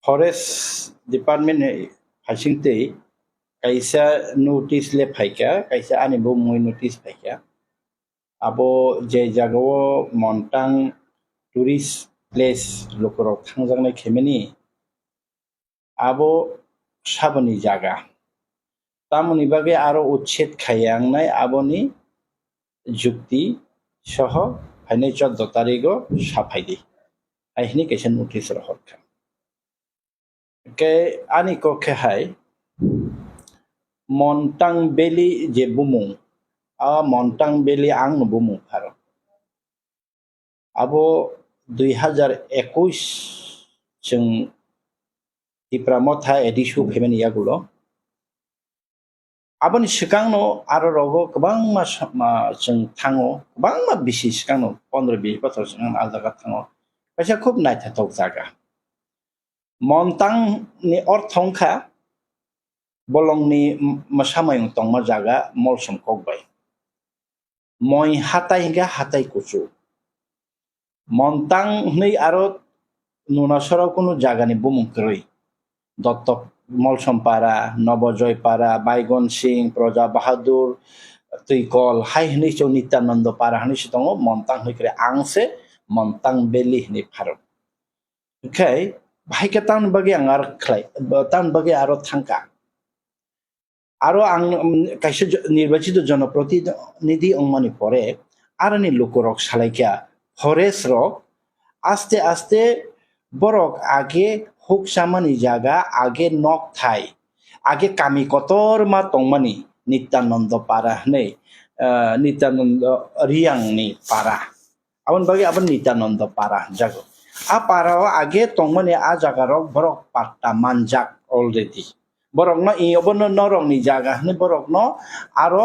forest department hasingte kaisa notice le phaika kaisa ani bo moi notice phaika abo je jagao montang tourist place lokorok thangjangnai khemeni abo saboni jaga tamoni bage aro uchet khayangnai aboni jukti soho haine 14 tarigo safaidi aihini kaisa notice rohorkha ke ani ko khai montang beli je bumung a montang beli ang no bumung pharo abo 2021 जों Tipramotha edishu phaimani yagulo aboni sikangno aro rogo kwbang ma जों thango kwbang ma bisi sikangno 15-20 bochor sikang aljaga thango kaisa khub naithathok jaga montang ni orthongkha bolongni masamayung tongma jaga molsom kokbai moi hatai hingga hatai kuchu montang nei aro nunasara kono jaga ni bumung kroi dottok molsompara nobojয়পাড়া বাইগন Singh প্রজা বাহাদুর তুইকল high হনি চৌ নিত্যানন্দ পাড়া হনি সিতং মন্তাং হইকরে আংসে মন্তাং বেলি হনি ফারো ওকে ভাইকে তান বাগে আঙার খাই তান বাগে আরো থাঙ্কা আরো আং কাইসে নির্বাচিত জনপ্রতিনিধি অংমানি পরে আরনি লোকরক সালাইকা ফরেস্ট রক আস্তে আস্তে বরক আগে হুক সামানি জায়গা আগে নক থাই আগে কামি কতর মা তংমানি নিত্যানন্দ পাড়া নেই নিত্যানন্দ রিয়াংনি পাড়া আবন বাগে আবার নিত্যানন্দ পাড়া জাগো আ পাড়াও আগে তংমানি আ জায়গা রক বরক পাট্টা মানজাক অলরেডি বরক ন ই অবন নরংনি জায়গা হনে বরক ন আরো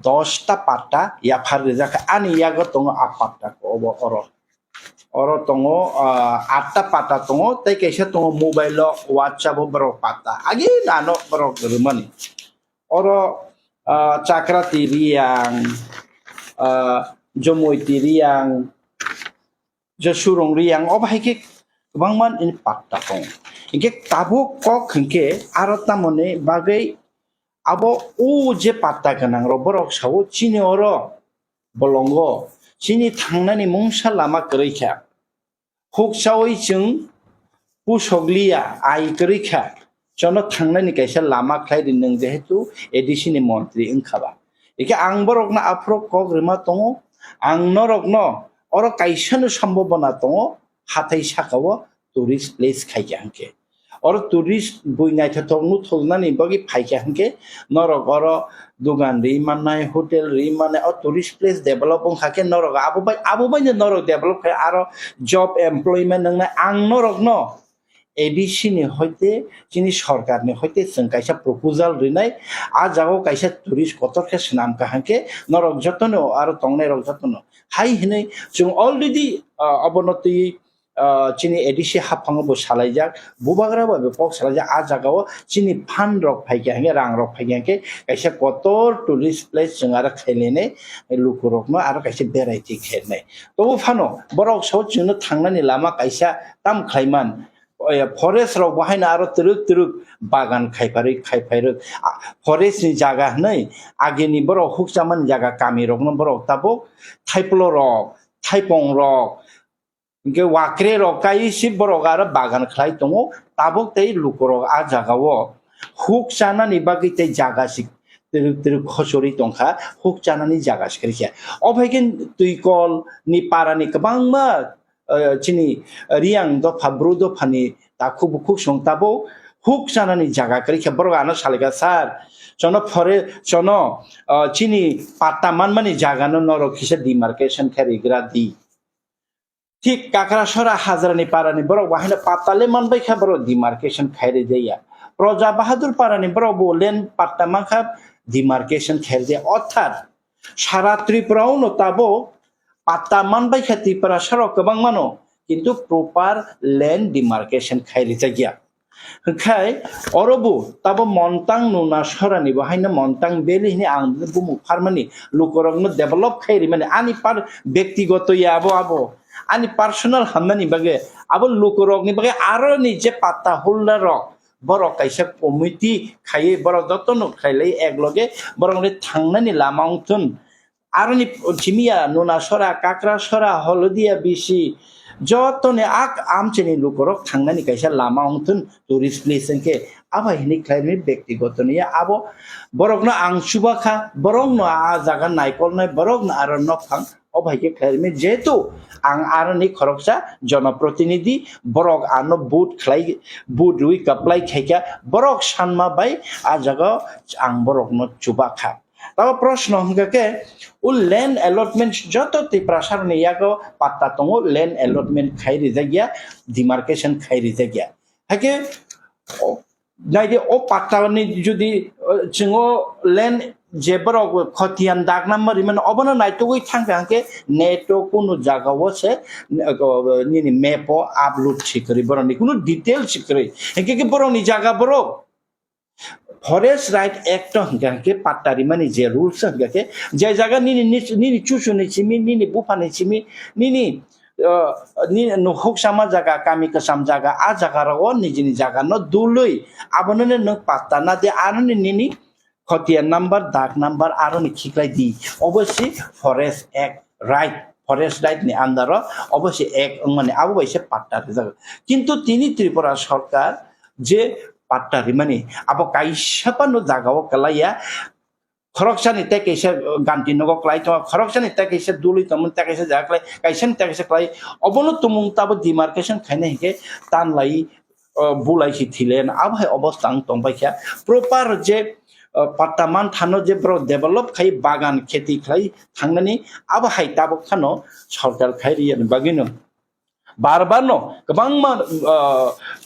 10টা পাট্টা ইয়াফার জায়গা আনি ইয়াগো তং আ পাট্টা অব অর oro tongo 8ta pata tongo tai kaisa tongo mobile whatsapp bro pata agi nano bro germani oro chakra tiriang jomoi tiriang josurong riang obai ke bangman in pata tong inge tabo kok hingke aro tamone bagai abo o je pata kanang ro borok sawo chini oro bolongo chini thangnani mungsa lama kreikha huksawi chung pusoglia ai kreikha chono thangnani kaisa lama khlai nang jehetu edisini mantri ingkhaba eke ang borok na afro kok rima tongo ang norok no oro kaisa no sambobona tongo hathai sakawo tourist place khaija hangke oro tourist buinai thatok nu tholnani bagi phaika hangke norok oro dugan ri manai hotel ri manai o tourist place develop hake norok abo bai norok develop khai aro job employment nang ang norok no ADC ni hoite chini sarkar ni hoite chung kaisa proposal rinai a jago kaisa tourist kotor khe snam ka hanke norok jotono aro tongnai rok jotono hai hinai chung already abonoti chini ADC hapang bo salaijak bubagra ba pok salaijak a jagao chini fan rok phaike hange rang rok phaike hange kaisa kotor tourist place jingara khailene lukurok no aro kaisa variety khailne tobo phano borok so chungno thangnani lama kaisa tam khlaiman forest rok bahaina aro turuk bagan khaipai forest ni jaga nei ageni borok huksaman jaga kami rok no borok tabo thaiplo rok thaipong rok inke wakre rok kai si borok aro bagan khlai tongo tabok tei lukorok a jagao huk chanani bagi tei jaga sik turuk khosori tongkha huk chanani jaga sikriya obhaigen tuikol ni parani kwbangma chini riang do phabru do phani ta khuk song tabo huk chanani jaga krikha borok ano salga sar chono phore chono chini patta manmani jaga no norok kisa demarcation kharigra di ঠিক কাকড়াছড়া হাজারানি পারানি বড় বাহিনা পাতালে মানবাই খা বড় demarcation খাইরে যাইয়া প্রজা বাহাদুর পারানি বড় বলেন পাট্টা মাখা ডিমার্কেশন খাইরে যায় অর্থাৎ সারা ত্রিপুরাও নতাবো পাত্তা মানবাই খা ত্রিপুরা সারা গোবাং মানো কিন্তু প্রপার ল্যান্ড ডিমার্কেশন খাইরে যাইয়া খাই অরবু তাবো মন্তাং নুনা সরানি বাহাইনা মন্তাং বেলি হিনি আং বুমু ফারমানি লুকরংনো ডেভেলপ খাইরি মানে আনি পার ব্যক্তিগত আবো ani personal hamani bage abo lukurok ni bage aro ni je patta holder rok borok kaisa committee khaye borok jotono khailai ekloge borok ni thangnani lama ungtun aro ni chimia nona sora kakra sora holodia bisi jotone ak amcheni lukurok thangnani kaisa lama ungtun tourist place ke aba hini khairmi ব্যক্তিগত niya abo borok no ang subakha borok no a jaga naikol nai borok no aro no phang অবাইকে খাইমি যেহেতু আং আরনি খরকসা জনপ্রতিনিধি বরক আনো বুট খাই বুট রুই কাপলাই খাইকা বরক সানমা by আ জায়গা আং বরক ন চুবা খা তাও প্রশ্ন হঙ্গাকে ও ল্যান্ড অ্যালটমেন্ট যত তি প্রাসার নিয়াগো পাত্তা তঙ্গ ল্যান্ড অ্যালটমেন্ট খাই রিজা গিয়া ডিমার্কেশন খাই রিজা গিয়া হাকে নাইদে ও পাত্তানি যদি চিঙো ল্যান্ড যে বড় খতিয়ান দাগ নাম্বার মানে অবনা নাইটুই থাকবে আঁকে নেটো কোনো জায়গাও সে নিনি ম্যাপও আপলোড শিখরি বড় নি কোনো ডিটেল শিখরি একে বড় নি জায়গা বড় ফরেস্ট রাইট অ্যাক্ট হঙ্গাকে পাট্টারি মানে যে রুলস হঙ্গাকে যে জায়গা নিনি নিনি চুচুনি চিমি নিনি বুফানি চিমি নিনি নুহক সামা জায়গা কামি কাসাম জায়গা আ জায়গারাও নিজেনি জায়গা ন দুলই আবননে ন পাত্তা না দে আর নিনি খতিয়ান নাম্বার দাগ নাম্বার আরো নিখিকলাই দি অবশ্যই ফরেস্ট অ্যাক্ট রাইট নি আন্ডার অবশ্যই এক মানে আবু বাইসে পাট্টারি জায়গা কিন্তু তিনি ত্রিপুরা সরকার যে পাট্টারি মানে আবো কাইসাপানো জায়গাও কালাইয়া খরকসানি তে কেসে গান্তি নগ ক্লাই তো খরকসানি তে কেসে দুলি তমন তে কেসে জাকলাই কাইসানি তে কেসে ক্লাই অবনো তুমুং তাবো ডিমার্কেশন খাইনে হিকে তান লাই বুলাইছি থিলেন আবহাই অবস্থা তংবাইখা প্রপার যে পাট্টামান থানো যে বড় ডেভেলপ খাই বাগান খেতি খাই থাংনানি আবহাই তাবো খানো সরকার খাইরিয়ান বাগিনো বারবার ন গোবাং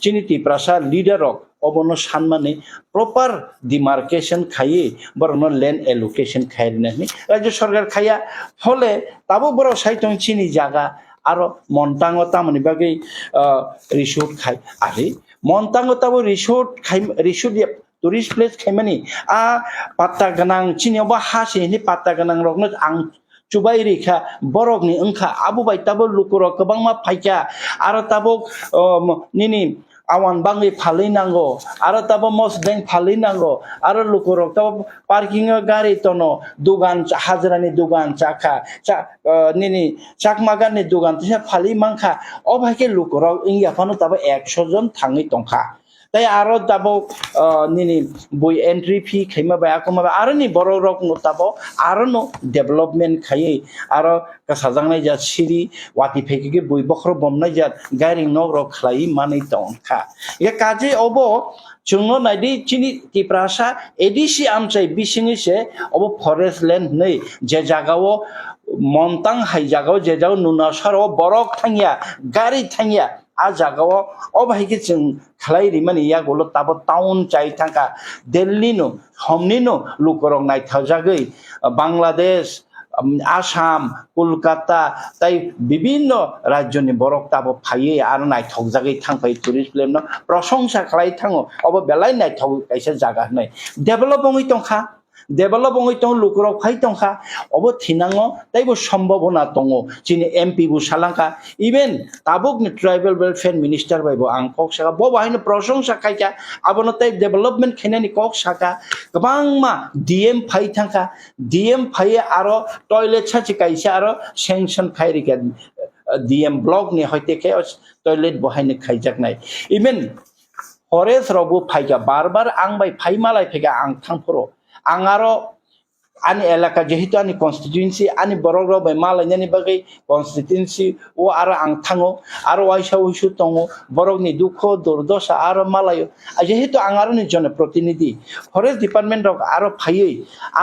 চিনিতি প্রাসা লিডারক অবনো সানমানে প্রপার ডিমার্কেশন খাইয়ে বড় ল্যান্ড এলোকেশন খাইরিনানি রাজ্য সরকার খাইয়া ফলে তাবো বড় সাইতং চিনি জায়গা আরো মন্টাঙ্গ তামনি বাগে রিসোর্ট খাই আরে মন্টাঙ্গ তাবো রিসোর্ট খাই resort tourist place khaimani a patta ganang chiniaba ha se ni patta ganang rokno ang chubai rikha borok ni angkha abu bai tabo lukuro kabangma phaika aro tabo nini awan bangi phalai nango aro tabo mos deng phalai nango aro lukuro tabo parking gari tono dugan hajrani dugan chakha nini chakmagan ni dugan tisa phalai mangkha obhaike lukuro ingya phano tabo 100 John thangi tongkha তাই আরো তাবো নিনি বই entry fee Khaimah by আকমা আরো নি বড় rock no তাবো আরো no development খাই আরো কাসাজাংনাই যা সিরি ওয়াতি ফেকে বই বখর বমনাই যা গাইরিং নক রক খাই মানি তংখা ইয়া কাজে অব जोंनो नाइदि चिनि तिप्रासा एडिसि आमचाइ बिसिङिसे अब फरेस्ट लैंड नै जे जागाव मन्तां हाइ जागाव जे जागाव नुनासारो बरक थांगिया गारि थांगिया आ जागाव अबाहिके जों खालाइरि माने या गलो ताबो टाउन चाइ थांका दिल्ली नो हमनि नो लुकरं नाइथाजागै बांलादेश आसाम कलकाता ताई विभिन्न राज्यनि बरक ताबो फायै आरो नायथावजागै थांफाय टुरिस्ट प्लेन प्रशंसा खालाय थाङो अब बेलाय नायथाव कायसे जागा होनाय डेभेलप होङै दं लुकरक फाय दंखा अब थिनाङो ताइबो सम्भावना दङ जिनि एमपि बु सालांका इभेन ताबुकनि ट्राइबल वेलफेयर मिनिस्टार बायबो आं कक साका बबाहायनो प्रशंसा खायका आबनो ताइ डेभेलपमेन्ट खैनानि कक साका गोबांमा डीएम फाय थांका डीएम फाय आरो टयलेट साचि कायसे आरो सेंसन खायरिका डीएम ब्लक नि हयते के टयलेट बहायनो खायजाकनाय इभेन फरेस्ट रावबो फायका बार आं बाय फायमालाय फैगा आं थांफोरो आंगारो आनि एलाका जेहेतु आनि कन्स्टिट्युएन्सि आनि बरक रावबाय मालायनि बागै कन्स्टिट्युएन्सि ओ आरो आं थाङो आरो वाइसा उइसु दङो बरकनि दुख दुर्दशा आरो मालायो जेहेतु आंगारोनि जनप्रतिनिधि फरेस्ट डिपार्टमेन्ट रक आरो फायै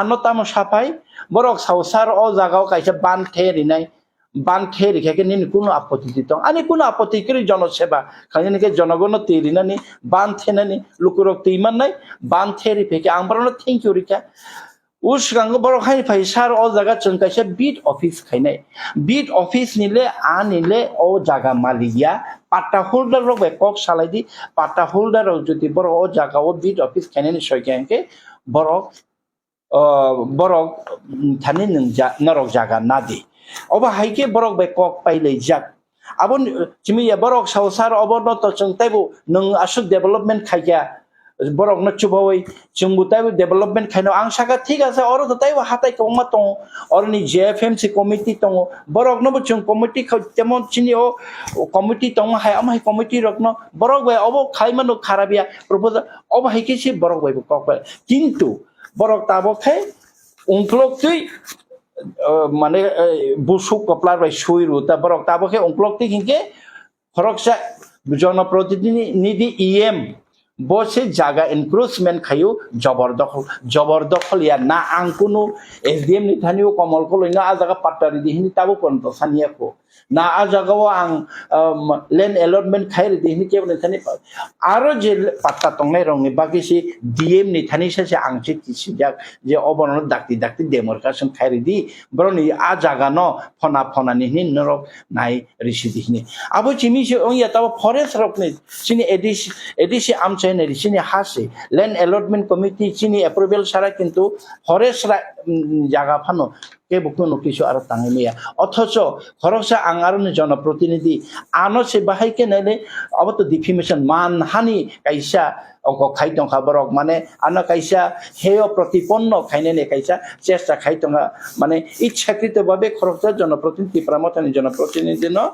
आनो तामो साफाय बरक सावसार अ जागाव कायसे बान थेरिनाय बान थेरिखाके नि कुनो आपत्ति दं आनि कुनो आपत्ति करि जनसेवा खायनिके जनगण तेरिनानि बान थेनानि लुकुरक तैमाननाय बान थेरि फेके आं बरनो थैंक यू रिका उसगांगो बरखाय फैसार अ जागा चंकायसे बीट ऑफिस खायनाय बीट ऑफिस निले आनिले अ जागा मालिया पाट्टा होल्डर रक कक सालायदि पाट्टा होल्डर जति बर अ जागा अ बीट ऑफिस खायनानि सयकेंके बरक थानि नरक जागा नादि अब हाइके बरक बे कक पाइलै जाक abon chimi ya borok sausar oborno to chung taibu nung asuk development khaikya borok na chubawai chungbu taibu development khaino ang saka thik ase oro to taibu hatai kongma tong orni JFMC committee tong borok no chung committee kha temon chini o committee tong hai am hai committee rokno borok bai obo khaimano kharabia proposal obo hai kisi borok bai kokpa kintu borok tabo khai ungklok tui মানে busuk koplar bai suiru ta borok tabo ke ungklok ti hinke khoroksa জনপ্রতিনিধি EM বসে জায়গা encroachment খাইও জবরদখল ইয়া না আং কোনো SDM নিথানিও কমল কলইনা আ জায়গা পাট্টারি দিহিনি তাবো পর্যন্ত সানিয়াকো না আ জায়গাও আং ল্যান্ড অ্যালটমেন্ট খাইরি দিহিনি কেবল নিথানি আরো যে পাট্টা তংনাই রংনি বাকিসি DM নিথানি সাসে আংসি তিসিজাক যে অবরণ দাক্তি ডেমার্কেশন খাইরি দি ব্রনি আ জায়গা ন ফনা নিহিনি নরক নাই রিসি দিহিনি আবো চিমিসি ওইয়া তাবো ফরেস্ট রকনি চিনি ADC আমছে sini hase land allotment committee sini approval sara kintu forest jaga phano ke bukno kisu aro tangemiya othocho khoroksa angarone janoprotinidhi ano se bahai ke nele abato defamation manhani kaisa oko khaitong khabarok mane ana kaisa heyo protiponno khainene kaisa chesta khaitonga mane ichhakito babe khoroksa janoprotinidhi pramotani janoprotinidhi no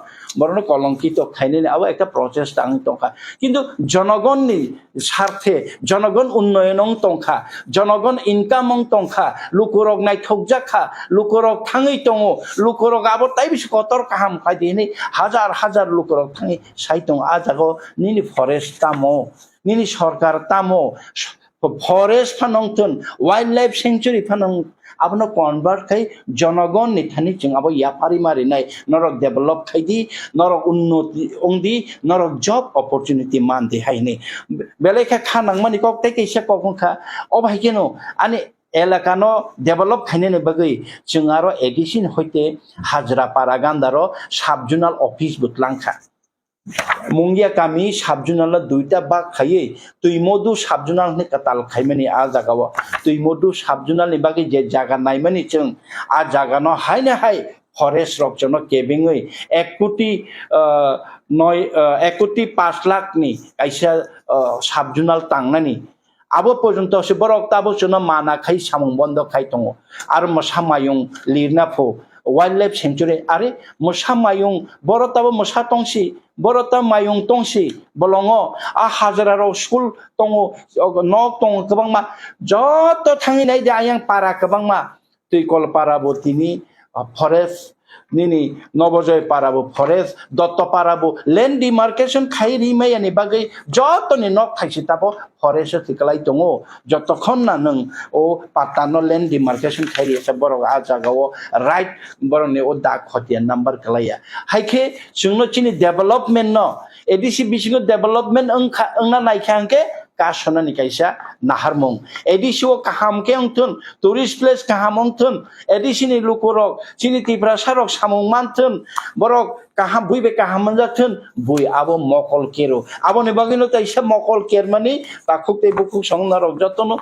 বরণ কলঙ্কিত খাইনে আবার একটা প্রচেষ্টা আং টঙ্কা কিন্তু জনগণনি স্বার্থে জনগণ উন্নয়ন টঙ্কা জনগণ ইনকাম টঙ্কা লুকুরক নাই থকজাখা লুকুরক থাঙই দङ লুকুরক আবার তাই বেশি কতর কাহাম খাই দিনে হাজার লুকুরক থাঙি সাই দङ আ জাগো নিনি ফরেস্ট তামো নিনি সরকার তামো ফরেস্ট ফানংতন ওয়াইল্ড লাইফ সেঞ্চুরি ফানং abno convert khai jonogon ni thani chung abo yapari mari nai norok develop khai di norok unnoti ongdi norok job opportunity man di haini belekha khanang mani kok te kaisa kokon kha obai keno ani এলাকানো develop খাইনে বাগৈ जों আরো addition হইতে হাজরা পারা গান্দারো subzonal office বুতলাংখা Mongia কামি subzonal দুইটা bug খাইয়ে তুই মধু সাবজোনাল নে কাতাল খাইমানি আ জাগাও তুই মধু সাবজোনাল নি বাগৈ যে জায়গা নাইমানি जों আ জাগানো হাইনে হাই ফরেস্ট রকজনো কেবিংই 1 কোটি 5 লাখ নি কাইসা সাবজোনাল টাংনানি আবো পর্যন্ত সে বড় তাবো জন্য মানা খাই সামং বন্ধ খাই দङ আর মশামায়ুং লিরনাফো ওয়াইল্ড লাইফ সেঞ্চুরি আরে মশামায়ুং বড় তাবো মশা টংসি বড় তা মায়ুং টংসি বলङ আ হাজারারো স্কুল দङ নক দङ गोबांमा যত থাঙিনাই দে আয়াং পারা गोबांमा তুই কল পারাবো তিনি forest nini nobojoy parabo forest dotto parabo land demarcation khairi mayani bagai joto ni nok thaisi tapo forest tiklai tongo jotokhon na nung o patano land demarcation khairi sa borok a jagao right borone o da khotia number kalaya haike jungno chini development no edisi bisingo development angna naikhanke kasona ni kaisa naharmung edisio kaham ke ongthun tourist place kaham ongthun edisini lukurok chini tipra sarok samung manthun borok kaham buibe kaham manjathun bui abo mokol kero abo ni bagino taisa mokol kermani takuk te bukuk songnarok jotono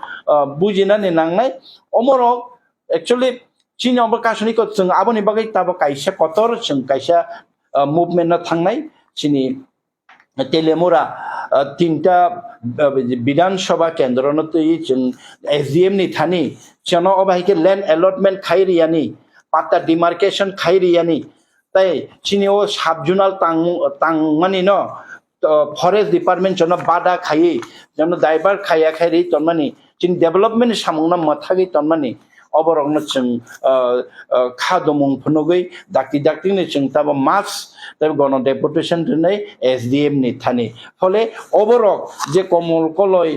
bujina ni nangnai omorok actually chini obo kasoni ko chung abo ni bagai tabo kaisa kotor chung kaisa movement na thangnai chini telemura তিনটা বিধানসভা কেন্দ্রনতে SDM নি Thani চন অবাহিকে land allotment খাইরিয়ানি পাতা demarcation খাইরিয়ানি তাই চিনিও subzonal তাংমানি ন forest department জন বাদা খাই জন দাইবার খাইয়া খাইরি তনমানি চিন ডেভেলপমেন্ট সামংনা মাথাগি তনমানি অবরংন जों খাদমং ফনগৈ ডাক্তি নি जों তাবা মাস তাই গণ ডেপুটেশন দিনাই SDM নি থানি ফলে অবরক যে কমল কলই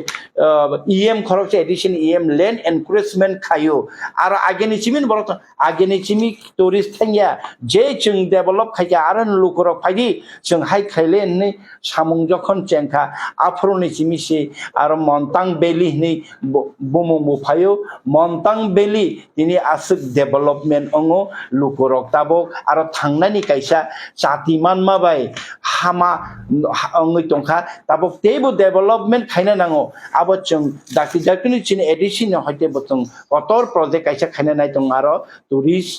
EM খরকছে এডিশন EM ল্যান্ড এনক্রোচমেন্ট খাইও আর আগেনি চিমিন বরক আগেনি চিমি টুরিস্ট থাইয়া যে जों ডেভেলপ খাইয়া আর লুকরক ফাইদি जों হাই খাইলে নি সামং যখন চেংখা আফরনি চিমিসি আর মন্তাং বেলি নি বমং বফায়ো মন্তাং বেলি তিনি আসুক development ongo lukurok tabok aro thangnani kaisa chatiman mabai hama ongoi tongkha tabok tebo development khaina nango abo chung dakti jakni chini edition hoite botong kotor project kaisa khaina nai tong aro tourist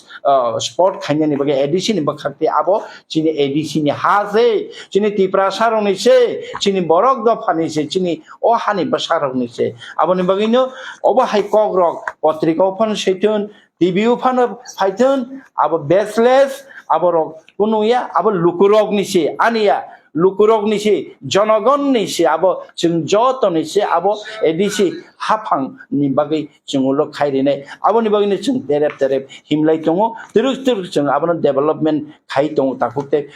sport khaina ni bage edition bakhakti abo chini edition ha se chini tipra sarong ni se chini borok do phani se chini o hani basarong ni se abo ni bagino obo hai kogrok potrika phan seitun TV phan phaitun abo baseless abo rok kunuya abo lukurok ni se ania lukurok ni se jonogon ni se abo chung joto ni se abo edisi hafang ni bagai chungulo khairine abo ni bagini chung terep himlai tongo terus chung abo development khai tong takute